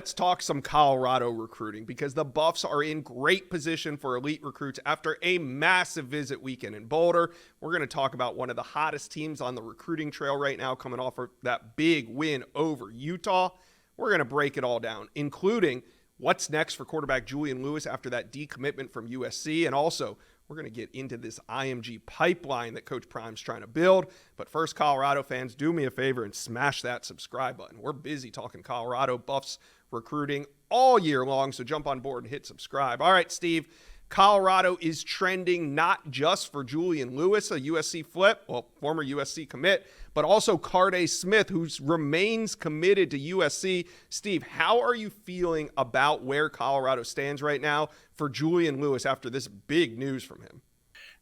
let's talk some Colorado recruiting because the Buffs are in great position for elite recruits after a massive visit weekend in Boulder. We're going to talk about one of the hottest teams on the recruiting trail right now coming off of that big win over Utah. We're going to break it all down, including what's next for quarterback Julian Lewis after that decommitment from USC, and also we're going to get into this IMG pipeline that Coach Prime's trying to build. But first, Colorado fans, do me a favor and smash that subscribe button. We're busy talking Colorado Buffs recruiting all year long, so jump on board and hit subscribe. All right, Steve, Colorado is trending not just for Julian Lewis, a USC flip, well, former USC commit, but also Carday Smith, who remains committed to USC. Steve, how are you feeling about where Colorado stands right now for Julian Lewis after this big news from him?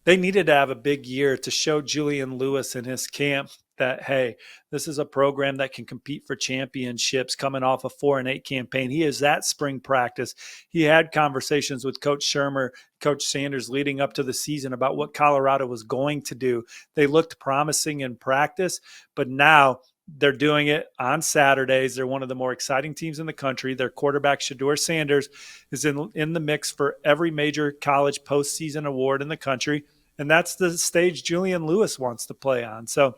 They needed to have a big year to show Julian Lewis and his camp that, hey, this is a program that can compete for championships coming off a 4-8 campaign. He is at spring practice. He had conversations with Coach Shermer, Coach Sanders leading up to the season about what Colorado was going to do. They looked promising in practice, but now they're doing it on Saturdays. They're one of the more exciting teams in the country. Their quarterback, Shedeur Sanders, is in the mix for every major college postseason award in the country, and that's the stage Julian Lewis wants to play on. So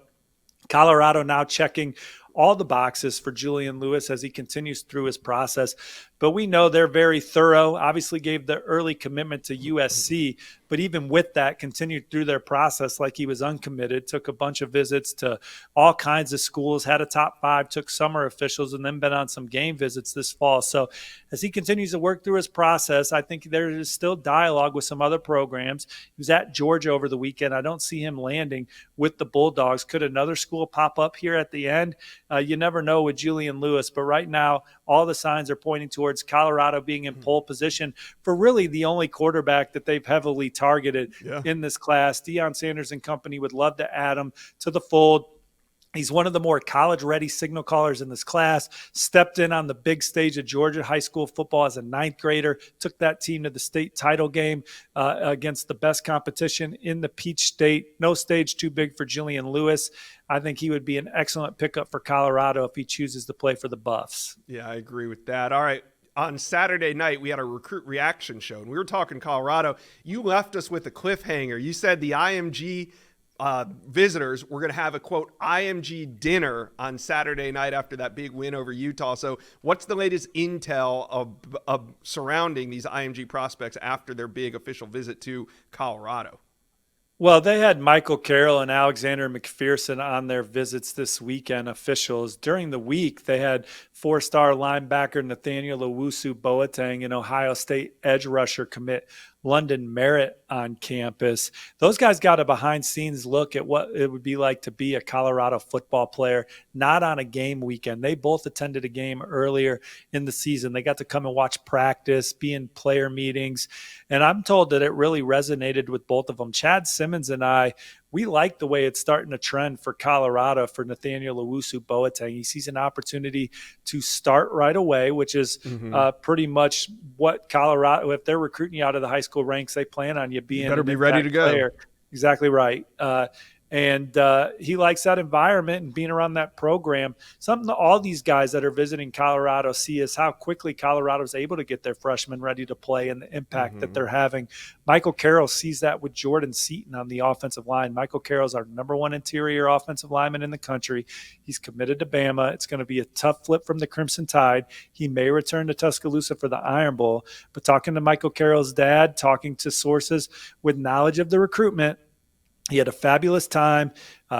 Colorado now checking all the boxes for Julian Lewis as he continues through his process. But we know they're very thorough, obviously gave the early commitment to USC, but even with that, continued through their process like he was uncommitted, took a bunch of visits to all kinds of schools, had a top 5, took summer officials, and then been on some game visits this fall. So as he continues to work through his process, I think there is still dialogue with some other programs. He was at Georgia over the weekend. I don't see him landing with the Bulldogs. Could another school pop up here at the end? You never know with Julian Lewis, but right now all the signs are pointing towards Colorado being in pole position for really the only quarterback that they've heavily targeted in this class. Deion Sanders and company would love to add him to the fold. He's one of the more college-ready signal callers in this class, stepped in on the big stage of Georgia high school football as a 9th grader, took that team to the state title game against the best competition in the Peach State. No stage too big for Julian Lewis. I think he would be an excellent pickup for Colorado if he chooses to play for the Buffs. Yeah, I agree with that. All right. On Saturday night, we had a recruit reaction show, and we were talking Colorado. You left us with a cliffhanger. You said the IMG visitors were going to have a, quote, IMG dinner on Saturday night after that big win over Utah. So what's the latest intel of surrounding these IMG prospects after their big official visit to Colorado? Well, they had Michael Carroll and Alexander McPherson on their visits this weekend, officials. During the week, they had 4-star linebacker Nathaniel Owusu-Boateng and Ohio State edge rusher commit London Merritt on campus. Those guys got a behind-scenes look at what it would be like to be a Colorado football player, not on a game weekend. They both attended a game earlier in the season. They got to come and watch practice, be in player meetings, and I'm told that it really resonated with both of them. Chad Simmons and I, we like the way it's starting to trend for Colorado for Nathaniel Owusu-Boateng. He sees an opportunity to start right away, which is pretty much what Colorado, if they're recruiting you out of the high school ranks, they plan on you being better be ready to go. Player. Exactly right. And he likes that environment and being around that program. Something that all these guys that are visiting Colorado see is how quickly Colorado is able to get their freshmen ready to play and the impact that they're having. Michael Carroll sees that with Jordan Seaton on the offensive line. Michael Carroll's our #1 interior offensive lineman in the country. He's committed to Bama. It's going to be a tough flip from the Crimson Tide. He may return to Tuscaloosa for the Iron Bowl. But talking to Michael Carroll's dad, talking to sources with knowledge of the recruitment, he had a fabulous time.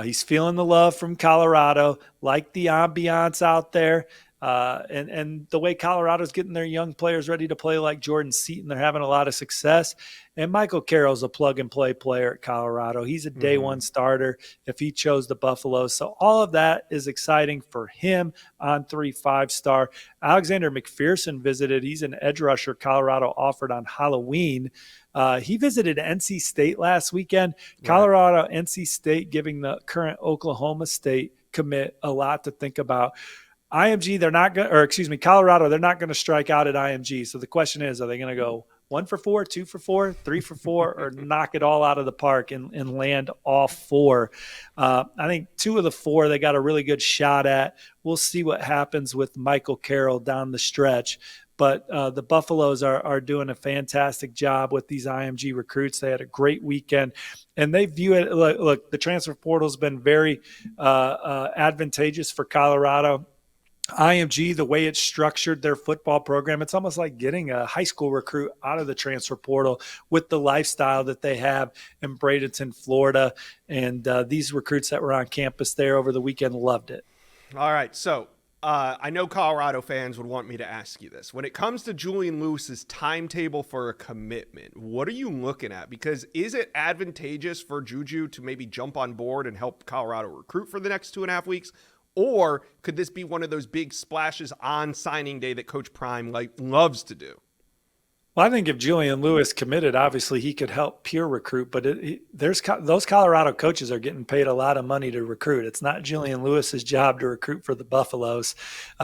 He's feeling the love from Colorado, like the ambiance out there. And the way Colorado's getting their young players ready to play like Jordan Seaton, they're having a lot of success. And Michael Carroll's a plug-and-play player at Colorado. He's a day-one starter if he chose the Buffaloes. So all of that is exciting for him on 3-5-star. Alexander McPherson visited. He's an edge rusher Colorado offered on Halloween. He visited NC State last weekend. Colorado, NC State giving the current Oklahoma State commit a lot to think about. IMG, they're not going, or excuse me, Colorado, they're not going to strike out at IMG. So the question is, are they going to go 1 for 4, 2 for 4, 3 for 4, or knock it all out of the park and land all 4. I think 2 of the 4 they got a really good shot at. We'll see what happens with Michael Carroll down the stretch. But the Buffaloes are doing a fantastic job with these IMG recruits. They had a great weekend, and they view it. Look, the transfer portal has been very advantageous for Colorado. IMG, the way it's structured their football program, it's almost like getting a high school recruit out of the transfer portal with the lifestyle that they have in Bradenton, Florida. And these recruits that were on campus there over the weekend loved it. All right, so I know Colorado fans would want me to ask you this. When it comes to Julian Lewis's timetable for a commitment, what are you looking at? Because is it advantageous for Juju to maybe jump on board and help Colorado recruit for the next 2.5 weeks? Or could this be one of those big splashes on signing day that Coach Prime loves to do? Well, I think if Julian Lewis committed, obviously he could help peer recruit, but those Colorado coaches are getting paid a lot of money to recruit. It's not Julian Lewis's job to recruit for the Buffaloes.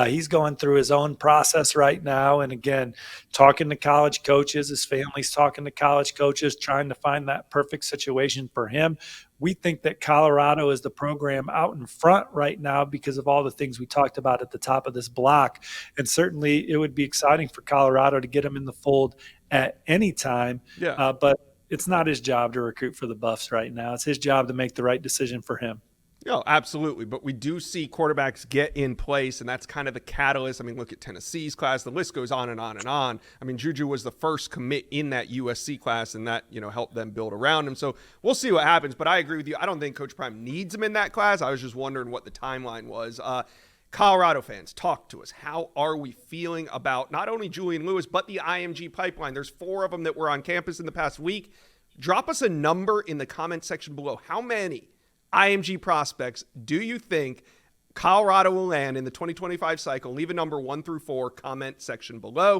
He's going through his own process right now. And again, talking to college coaches, his family's talking to college coaches, trying to find that perfect situation for him. We think that Colorado is the program out in front right now because of all the things we talked about at the top of this block. And certainly it would be exciting for Colorado to get him in the fold at any time. Yeah. But it's not his job to recruit for the Buffs right now. It's his job to make the right decision for him. No, absolutely. But we do see quarterbacks get in place, and that's kind of the catalyst. I mean, look at Tennessee's class. The list goes on and on and on. I mean, Juju was the first commit in that USC class, and that, helped them build around him. So we'll see what happens. But I agree with you. I don't think Coach Prime needs him in that class. I was just wondering what the timeline was. Colorado fans, talk to us. How are we feeling about not only Julian Lewis, but the IMG pipeline? There's 4 of them that were on campus in the past week. Drop us a number in the comment section below. How many IMG prospects do you think Colorado will land in the 2025 cycle? Leave a number 1 through 4, comment section below.